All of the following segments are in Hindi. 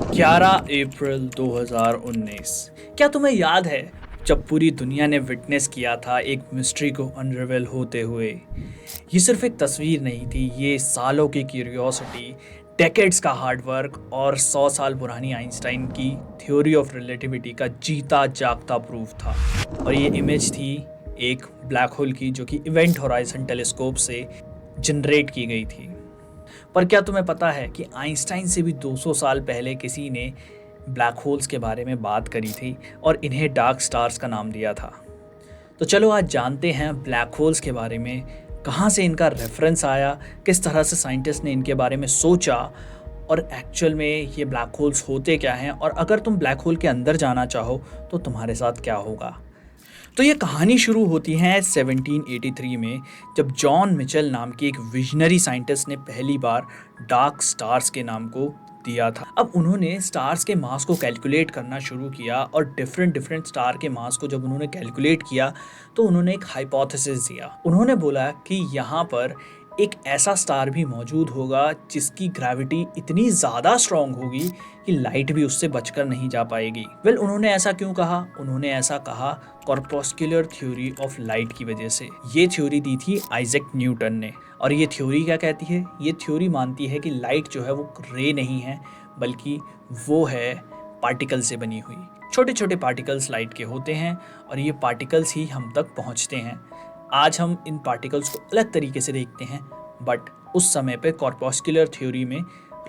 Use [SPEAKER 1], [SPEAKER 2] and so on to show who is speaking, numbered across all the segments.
[SPEAKER 1] 11 अप्रैल 2019। क्या तुम्हें याद है जब पूरी दुनिया ने विटनेस किया था एक मिस्ट्री को अनरिवेल होते हुए? ये सिर्फ एक तस्वीर नहीं थी, ये सालों की क्यूरियोसिटी, डेकेड्स का हार्डवर्क और 100 साल पुरानी आइंस्टाइन की थ्योरी ऑफ रिलेटिविटी का जीता जागता प्रूफ था। और ये इमेज थी एक ब्लैक होल की, जो कि इवेंट होराइजन टेलीस्कोप से जनरेट की गई थी। पर क्या तुम्हें पता है कि आइंस्टाइन से भी 200 साल पहले किसी ने ब्लैक होल्स के बारे में बात करी थी और इन्हें डार्क स्टार्स का नाम दिया था? तो चलो आज जानते हैं ब्लैक होल्स के बारे में, कहाँ से इनका रेफरेंस आया, किस तरह से साइंटिस्ट ने इनके बारे में सोचा और एक्चुअल में ये ब्लैक होल्स होते क्या हैं, और अगर तुम ब्लैक होल के अंदर जाना चाहो तो तुम्हारे साथ क्या होगा। तो ये कहानी शुरू होती है 1783 में, जब जॉन मिचेल नाम की एक विजनरी साइंटिस्ट ने पहली बार डार्क स्टार्स के नाम को दिया था। अब उन्होंने स्टार्स के मास को कैलकुलेट करना शुरू किया और डिफरेंट डिफरेंट स्टार के मास को जब उन्होंने कैलकुलेट किया तो उन्होंने एक हाइपोथेसिस दिया। उन्होंने बोला कि यहाँ पर एक ऐसा स्टार भी मौजूद होगा जिसकी ग्रेविटी इतनी ज़्यादा स्ट्रांग होगी कि लाइट भी उससे बचकर नहीं जा पाएगी। उन्होंने ऐसा क्यों कहा? उन्होंने ऐसा कहा कॉर्पस्कुलर थ्योरी ऑफ लाइट की वजह से। ये थ्योरी दी थी आइजैक न्यूटन ने। और ये थ्योरी क्या कहती है? ये थ्योरी मानती है कि लाइट जो है वो रे नहीं है, बल्कि वो है पार्टिकल से बनी हुई। छोटे छोटे पार्टिकल्स लाइट के होते हैं और ये पार्टिकल्स ही हम तक पहुंचते हैं। आज हम इन पार्टिकल्स को अलग तरीके से देखते हैं, बट उस समय पे कॉर्पस्कुलर थ्योरी में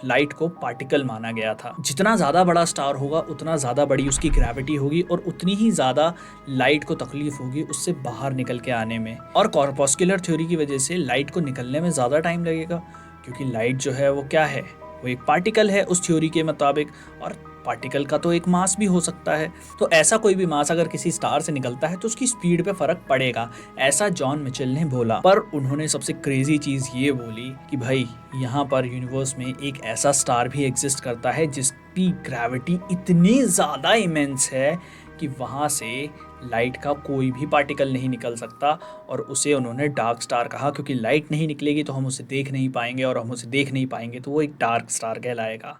[SPEAKER 1] लाइट को पार्टिकल माना गया था। जितना ज़्यादा बड़ा स्टार होगा उतना ज़्यादा बड़ी उसकी ग्रेविटी होगी और उतनी ही ज़्यादा लाइट को तकलीफ होगी उससे बाहर निकल के आने में। और कॉर्पस्कुलर थ्योरी की वजह से लाइट को निकलने में ज़्यादा टाइम लगेगा, क्योंकि लाइट जो है वो क्या है? वो एक पार्टिकल है उस थ्योरी के मुताबिक, और पार्टिकल का तो एक मास भी हो सकता है। तो ऐसा कोई भी मास अगर किसी स्टार से निकलता है तो उसकी स्पीड पे फर्क पड़ेगा, ऐसा जॉन मिचेल ने बोला। पर उन्होंने सबसे क्रेजी चीज ये बोली कि भाई यहाँ पर यूनिवर्स में एक ऐसा स्टार भी एग्जिस्ट करता है जिसकी ग्रेविटी इतनी ज्यादा इमेंस है कि वहां से लाइट का कोई भी पार्टिकल नहीं निकल सकता। और उसे उन्होंने डार्क स्टार कहा, क्योंकि लाइट नहीं निकलेगी तो हम उसे देख नहीं पाएंगे, और हम उसे देख नहीं पाएंगे तो वो एक डार्क स्टार कहलाएगा।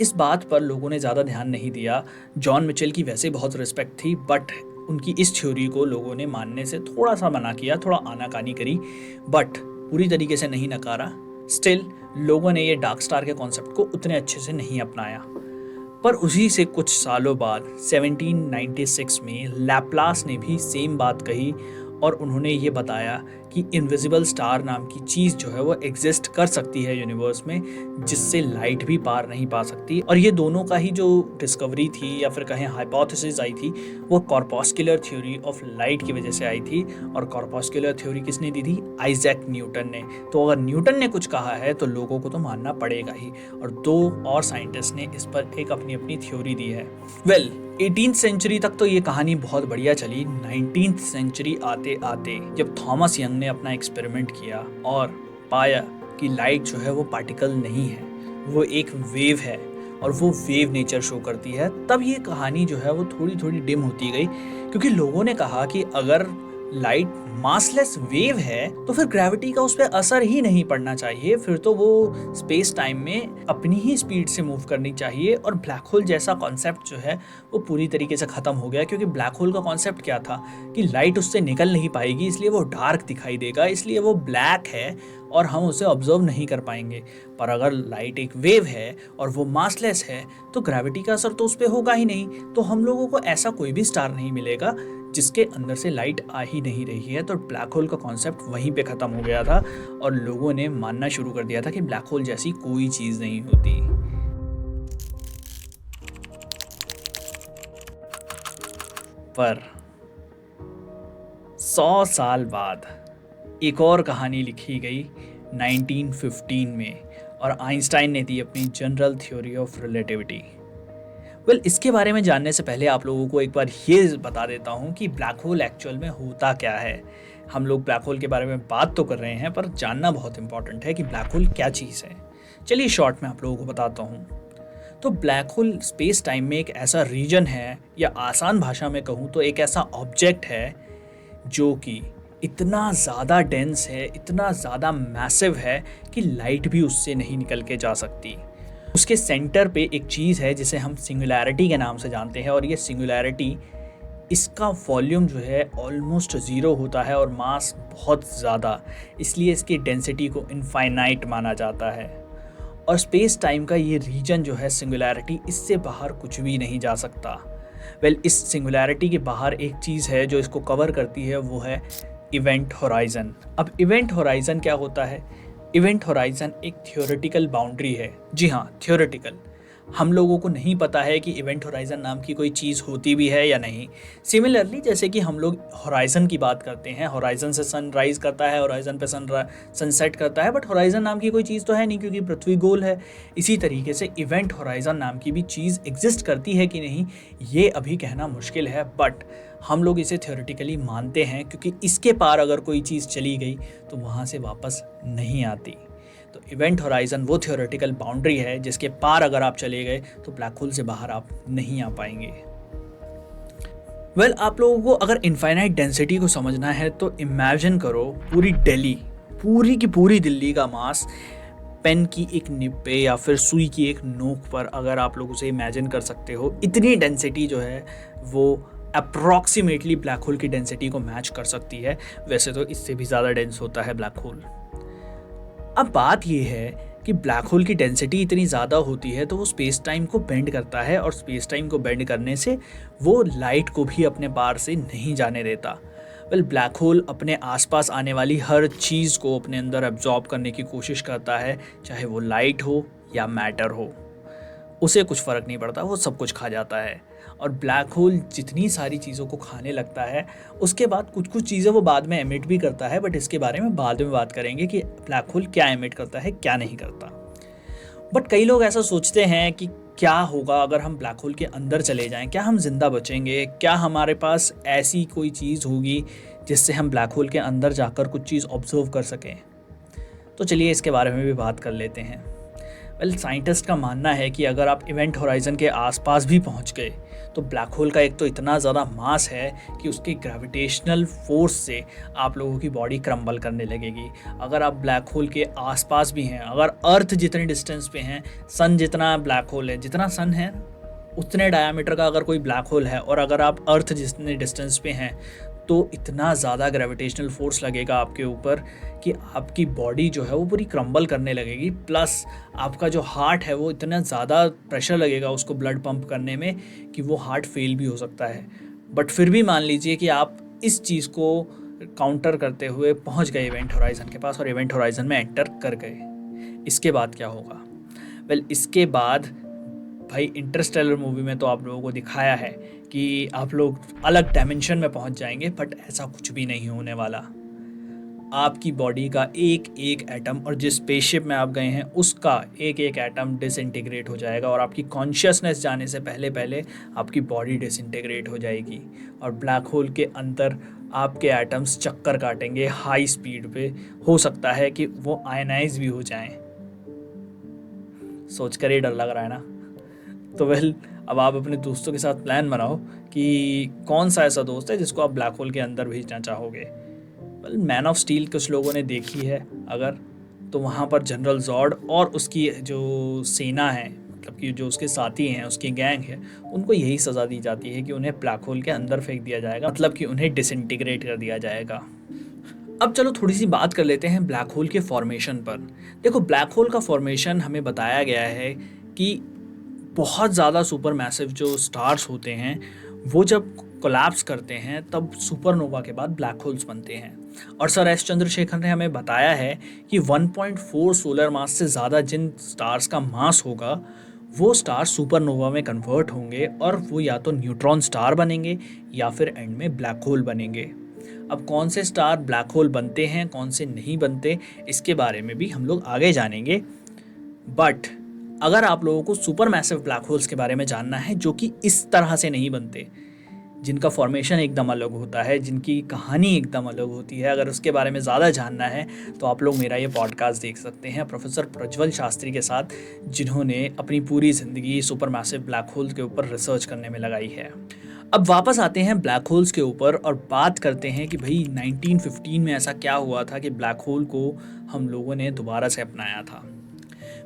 [SPEAKER 1] इस बात पर लोगों ने ज़्यादा ध्यान नहीं दिया। जॉन मिचेल की वैसे बहुत रिस्पेक्ट थी, बट उनकी इस थ्योरी को लोगों ने मानने से थोड़ा सा मना किया, थोड़ा आनाकानी करी, बट पूरी तरीके से नहीं नकारा। स्टिल लोगों ने ये डार्क स्टार के कॉन्सेप्ट को उतने अच्छे से नहीं अपनाया। पर उसी से कुछ सालों बाद 1796 में लैप्लास ने भी सेम बात कही और उन्होंने ये बताया कि इनविजिबल स्टार नाम की चीज़ जो है वो एग्जिस्ट कर सकती है यूनिवर्स में, जिससे लाइट भी पार नहीं पा सकती। और ये दोनों का ही जो डिस्कवरी थी या फिर कहें हाइपोथेसिस आई थी, वो कॉर्पस्कुलर थ्योरी ऑफ लाइट की वजह से आई थी। और कॉर्पस्कुलर थ्योरी किसने दी थी? आइजैक न्यूटन ने। तो अगर न्यूटन ने कुछ कहा है तो लोगों को तो मानना पड़ेगा ही। और दो और साइंटिस्ट ने इस पर एक अपनी अपनी थ्योरी दी है। 18th सेंचुरी तक तो ये कहानी बहुत बढ़िया चली। 19th सेंचुरी आते आते जब थॉमस यंग ने अपना एक्सपेरिमेंट किया और पाया कि लाइट जो है वो पार्टिकल नहीं है, वो एक वेव है और वो वेव नेचर शो करती है, तब ये कहानी जो है वो थोड़ी थोड़ी डिम होती गई। क्योंकि लोगों ने कहा कि अगर लाइट मासलेस वेव है तो फिर ग्रेविटी का उस पर असर ही नहीं पड़ना चाहिए, फिर तो वो स्पेस टाइम में अपनी ही स्पीड से मूव करनी चाहिए। और ब्लैक होल जैसा कॉन्सेप्ट जो है वो पूरी तरीके से ख़त्म हो गया, क्योंकि ब्लैक होल का कॉन्सेप्ट क्या था कि लाइट उससे निकल नहीं पाएगी, इसलिए वो डार्क दिखाई देगा, इसलिए वो ब्लैक है और हम उसे ऑब्जर्व नहीं कर पाएंगे। पर अगर लाइट एक वेव है और वो मासलेस है तो ग्रेविटी का असर तो उस पर होगा ही नहीं, तो हम लोगों को ऐसा कोई भी स्टार नहीं मिलेगा जिसके अंदर से लाइट आ ही नहीं रही है। तो ब्लैक होल का कॉन्सेप्ट वहीं पे ख़त्म हो गया था और लोगों ने मानना शुरू कर दिया था कि ब्लैक होल जैसी कोई चीज़ नहीं होती। पर 100 साल बाद एक और कहानी लिखी गई 1915 में, और आइंस्टाइन ने दी अपनी जनरल थ्योरी ऑफ रिलेटिविटी। इसके बारे में जानने से पहले आप लोगों को एक बार ये बता देता हूँ कि ब्लैक होल एक्चुअल में होता क्या है। हम लोग ब्लैक होल के बारे में बात तो कर रहे हैं, पर जानना बहुत इंपॉर्टेंट है कि ब्लैक होल क्या चीज़ है। चलिए शॉर्ट में आप लोगों को बताता हूँ। तो ब्लैक होल स्पेस टाइम में एक ऐसा रीजन है, या आसान भाषा में कहूँ तो एक ऐसा ऑब्जेक्ट है जो कि इतना ज़्यादा डेंस है, इतना ज़्यादा मैसिव है कि लाइट भी उससे नहीं निकल के जा सकती। उसके सेंटर पे एक चीज़ है जिसे हम सिंगुलैरिटी के नाम से जानते हैं, और ये सिंगुलैरिटी, इसका वॉल्यूम जो है ऑलमोस्ट ज़ीरो होता है और मास बहुत ज़्यादा, इसलिए इसकी डेंसिटी को इनफाइनाइट माना जाता है। और स्पेस टाइम का ये रीजन जो है सिंगुलैरिटी, इससे बाहर कुछ भी नहीं जा सकता। इस सिंगुलैरिटी के बाहर एक चीज़ है जो इसको कवर करती है, वो है इवेंट होराइज़न। अब इवेंट होराइज़न क्या होता है? इवेंट होराइज़न एक थ्योरेटिकल बाउंड्री है। जी हाँ, थ्योरेटिकल। हम लोगों को नहीं पता है कि इवेंट होराइज़न नाम की कोई चीज़ होती भी है या नहीं। सिमिलरली जैसे कि हम लोग होराइज़न की बात करते हैं, होराइज़न से सनराइज़ करता है, होराइज़न पे सनसेट करता है, बट होराइज़न नाम की कोई चीज़ तो है नहीं क्योंकि पृथ्वी गोल है। इसी तरीके से इवेंट होराइज़न नाम की भी चीज़ एग्जिस्ट करती है कि नहीं, ये अभी कहना मुश्किल है, बट हम लोग इसे थ्योरेटिकली मानते हैं क्योंकि इसके पार अगर कोई चीज़ चली गई तो वहाँ से वापस नहीं आती। तो इवेंट होराइज़न वो थ्योरेटिकल बाउंड्री है जिसके पार अगर आप चले गए तो ब्लैक होल से बाहर आप नहीं आ पाएंगे। आप लोगों को अगर इनफाइनाइट डेंसिटी को समझना है तो इमेजिन करो पूरी दिल्ली, पूरी की पूरी दिल्ली का मास पेन की एक निब पे या फिर सुई की एक नोक पर, अगर आप लोग उसे इमेजिन कर सकते हो, इतनी डेंसिटी जो है वो अप्रॉक्सीमेटली ब्लैक होल की डेंसिटी को मैच कर सकती है। वैसे तो इससे भी ज़्यादा डेंस होता है ब्लैक होल। अब बात यह है कि ब्लैक होल की डेंसिटी इतनी ज़्यादा होती है तो वो स्पेस टाइम को बेंड करता है, और स्पेस टाइम को बेंड करने से वो लाइट को भी अपने पार से नहीं जाने देता। ब्लैक होल अपने आसपास आने वाली हर चीज़ को अपने अंदर एब्जॉर्ब करने की कोशिश करता है, चाहे वो लाइट हो या मैटर हो, उसे कुछ फ़र्क नहीं पड़ता, वो सब कुछ खा जाता है। और ब्लैक होल जितनी सारी चीज़ों को खाने लगता है, उसके बाद कुछ कुछ चीज़ें वो बाद में एमिट भी करता है, बट इसके बारे में बाद में बात करेंगे कि ब्लैक होल क्या एमिट करता है, क्या नहीं करता। बट कई लोग ऐसा सोचते हैं कि क्या होगा अगर हम ब्लैक होल के अंदर चले जाएं, क्या हम जिंदा बचेंगे, क्या हमारे पास ऐसी कोई चीज़ होगी जिससे हम ब्लैक होल के अंदर जाकर कुछ चीज़ ऑब्जर्व कर सकें। तो चलिए इसके बारे में भी बात कर लेते हैं। साइंटिस्ट का मानना है कि अगर आप इवेंट होराइज़न के आसपास भी पहुंच गए तो ब्लैक होल का एक तो इतना ज़्यादा मास है कि उसके ग्रेविटेशनल फोर्स से आप लोगों की बॉडी क्रम्बल करने लगेगी। अगर आप ब्लैक होल के आसपास भी हैं, अगर अर्थ जितने डिस्टेंस पे हैं, सन जितना ब्लैक होल है, जितना सन है उतने डायामीटर का अगर कोई ब्लैक होल है, और अगर आप अर्थ जितने डिस्टेंस पे हैं, तो इतना ज़्यादा ग्रेविटेशनल फोर्स लगेगा आपके ऊपर कि आपकी बॉडी जो है वो पूरी क्रम्बल करने लगेगी। प्लस आपका जो हार्ट है वो इतना ज़्यादा प्रेशर लगेगा उसको ब्लड पंप करने में कि वो हार्ट फेल भी हो सकता है। बट फिर भी मान लीजिए कि आप इस चीज़ को काउंटर करते हुए पहुंच गए इवेंट होराइज़न के पास और इवेंट होराइज़न में एंटर कर गए। इसके बाद क्या होगा? इसके बाद भाई इंटरस्टेलर मूवी में तो आप लोगों को दिखाया है कि आप लोग अलग डायमेंशन में पहुंच जाएंगे, बट ऐसा कुछ भी नहीं होने वाला। आपकी बॉडी का एक एक एटम, और जिस स्पेसशिप में आप गए हैं उसका एक एक एटम डिसइंटीग्रेट हो जाएगा, और आपकी कॉन्शियसनेस जाने से पहले पहले आपकी बॉडी डिसइंटीग्रेट हो जाएगी, और ब्लैक होल के अंदर आपके एटम्स चक्कर काटेंगे हाई स्पीड पे। हो सकता है कि वो आयनाइज भी हो जाएं। सोचकर ही डर लग रहा है ना? तो अब आप अपने दोस्तों के साथ प्लान बनाओ कि कौन सा ऐसा दोस्त है जिसको आप ब्लैक होल के अंदर भेजना चाहोगे। मैन ऑफ स्टील कुछ लोगों ने देखी है अगर, तो वहाँ पर जनरल जॉर्ड और उसकी जो सेना है, मतलब कि जो उसके साथी हैं, उसकी गैंग है, उनको यही सज़ा दी जाती है कि उन्हें ब्लैक होल के अंदर फेंक दिया जाएगा, मतलब कि उन्हें डिसइंटीग्रेट कर दिया जाएगा। अब चलो थोड़ी सी बात कर लेते हैं ब्लैक होल के फॉर्मेशन पर। देखो, ब्लैक होल का फॉर्मेशन हमें बताया गया है कि बहुत ज़्यादा सुपर मैसिव जो स्टार्स होते हैं वो जब कोलैप्स करते हैं तब सुपरनोवा के बाद ब्लैक होल्स बनते हैं। और सर एस चंद्रशेखर ने हमें बताया है कि 1.4 सोलर मास से ज़्यादा जिन स्टार्स का मास होगा वो स्टार सुपरनोवा में कन्वर्ट होंगे, और वो या तो न्यूट्रॉन स्टार बनेंगे या फिर एंड में ब्लैक होल बनेंगे। अब कौन से स्टार ब्लैक होल बनते हैं, कौन से नहीं बनते, इसके बारे में भी हम लोग आगे जानेंगे। बट अगर आप लोगों को सुपर मैसिव ब्लैक होल्स के बारे में जानना है जो कि इस तरह से नहीं बनते, जिनका फॉर्मेशन एकदम अलग होता है, जिनकी कहानी एकदम अलग होती है, अगर उसके बारे में ज़्यादा जानना है तो आप लोग मेरा ये पॉडकास्ट देख सकते हैं प्रोफेसर प्रज्वल शास्त्री के साथ, जिन्होंने अपनी पूरी ज़िंदगी सुपर मैसिव ब्लैक होल के ऊपर रिसर्च करने में लगाई है। अब वापस आते हैं ब्लैक होल्स के ऊपर और बात करते हैं कि भाई 1915 में ऐसा क्या हुआ था कि ब्लैक होल को हम लोगों ने दोबारा से अपनाया था।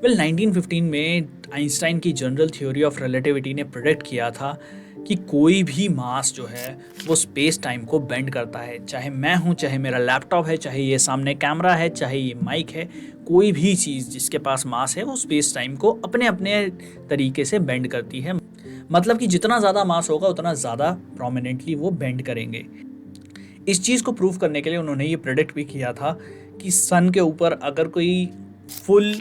[SPEAKER 1] वेल 1915 में आइंस्टाइन की जनरल थ्योरी ऑफ रिलेटिविटी ने प्रेडिक्ट किया था कि कोई भी मास जो है वो स्पेस टाइम को बेंड करता है। चाहे मैं हूँ, चाहे मेरा लैपटॉप है, चाहे ये सामने कैमरा है, चाहे ये माइक है, कोई भी चीज़ जिसके पास मास है वो स्पेस टाइम को अपने अपने तरीके से बेंड करती है। मतलब कि जितना ज़्यादा मास होगा उतना ज़्यादा प्रोमिनेंटली वो बेंड करेंगे। इस चीज़ को प्रूव करने के लिए उन्होंने ये प्रेडिक्ट भी किया था कि सन के ऊपर अगर कोई फुल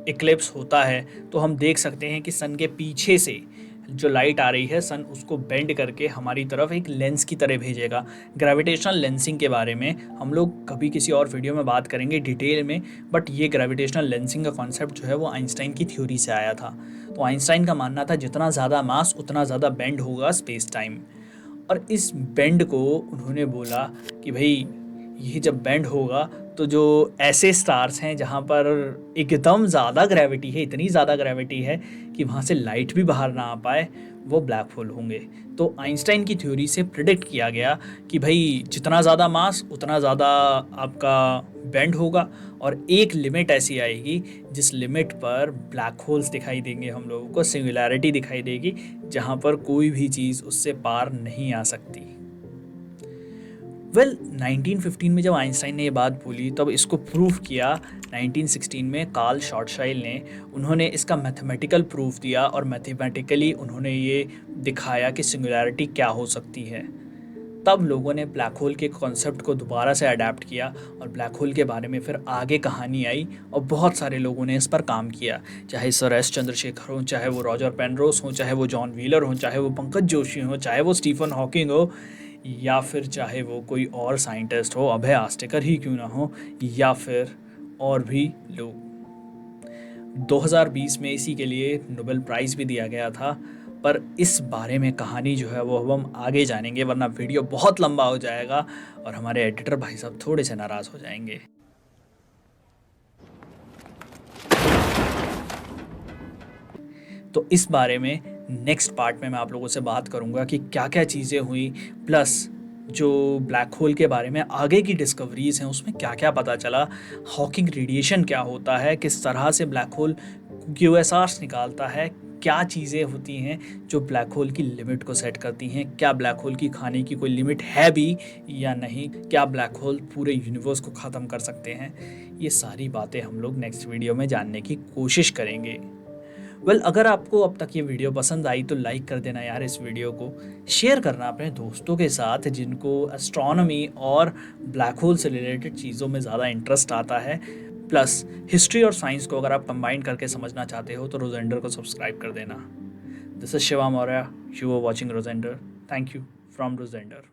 [SPEAKER 1] इक्लिप्स होता है तो हम देख सकते हैं कि सन के पीछे से जो लाइट आ रही है, सन उसको बेंड करके हमारी तरफ एक लेंस की तरह भेजेगा। ग्रेविटेशनल लेंसिंग के बारे में हम लोग कभी किसी और वीडियो में बात करेंगे डिटेल में, बट ये ग्रेविटेशनल लेंसिंग का कॉन्सेप्ट जो है वो आइंस्टाइन की थ्योरी से आया था। तो आइंस्टाइन का मानना था जितना ज़्यादा मास उतना ज़्यादा बेंड होगा स्पेस टाइम। और इस बेंड को उन्होंने बोला कि भाई ये जब बेंड होगा तो जो ऐसे स्टार्स हैं जहाँ पर एकदम ज़्यादा ग्रेविटी है, इतनी ज़्यादा ग्रेविटी है कि वहाँ से लाइट भी बाहर ना आ पाए, वो ब्लैक होल होंगे। तो आइंस्टाइन की थ्योरी से प्रिडिक्ट किया गया कि भाई जितना ज़्यादा मास उतना ज़्यादा आपका बेंड होगा, और एक लिमिट ऐसी आएगी जिस लिमिट पर ब्लैक होल्स दिखाई देंगे, हम लोगों को सिंगुलैरिटी दिखाई देगी, जहाँ पर कोई भी चीज़ उससे पार नहीं आ सकती। वेल 1915 में जब आइंस्टाइन ने ये बात बोली तब इसको प्रूव किया 1916 में कार्ल शॉर्टशाइल्ड ने। उन्होंने इसका मैथमेटिकल प्रूफ दिया और मैथमेटिकली उन्होंने ये दिखाया कि सिंगुलैरिटी क्या हो सकती है। तब लोगों ने ब्लैक होल के कॉन्सेप्ट को दोबारा से अडेप्ट किया और ब्लैक होल के बारे में फिर आगे कहानी आई और बहुत सारे लोगों ने इस पर काम किया, चाहे सर एस चंद्रशेखर हो, चाहे वो रॉजर पेनरोस हो, चाहे वो जॉन व्हीलर हो, चाहे वो पंकज जोशी हो, चाहे वो स्टीफन हॉकिंग हो, या फिर चाहे वो कोई और साइंटिस्ट हो, अभय आस्टेकर ही क्यों ना हो, या फिर और भी लोग। 2020 में इसी के लिए नोबेल प्राइज़ भी दिया गया था। पर इस बारे में कहानी जो है वो अब हम आगे जानेंगे, वरना वीडियो बहुत लंबा हो जाएगा और हमारे एडिटर भाई साहब थोड़े से नाराज़ हो जाएंगे। तो इस बारे में नेक्स्ट पार्ट में मैं आप लोगों से बात करूंगा कि क्या क्या चीज़ें हुई, प्लस जो ब्लैक होल के बारे में आगे की डिस्कवरीज हैं उसमें क्या क्या पता चला, हॉकिंग रेडिएशन क्या होता है, किस तरह से ब्लैक होल क्यूएसआर्स निकालता है, क्या चीज़ें होती हैं जो ब्लैक होल की लिमिट को सेट करती हैं, क्या ब्लैक होल की खाने की कोई लिमिट है भी या नहीं, क्या ब्लैक होल पूरे यूनिवर्स को ख़त्म कर सकते हैं। ये सारी बातें हम लोग नेक्स्ट वीडियो में जानने की कोशिश करेंगे। अगर आपको अब तक ये वीडियो पसंद आई तो लाइक कर देना यार, इस वीडियो को शेयर करना अपने दोस्तों के साथ जिनको एस्ट्रोनॉमी और ब्लैक होल से रिलेटेड चीज़ों में ज़्यादा इंटरेस्ट आता है। प्लस हिस्ट्री और साइंस को अगर आप कंबाइन करके समझना चाहते हो तो रोजेंडर को सब्सक्राइब कर देना। This is Shiva Maurya, you are watching Rojender. Thank you from रोजेंडर।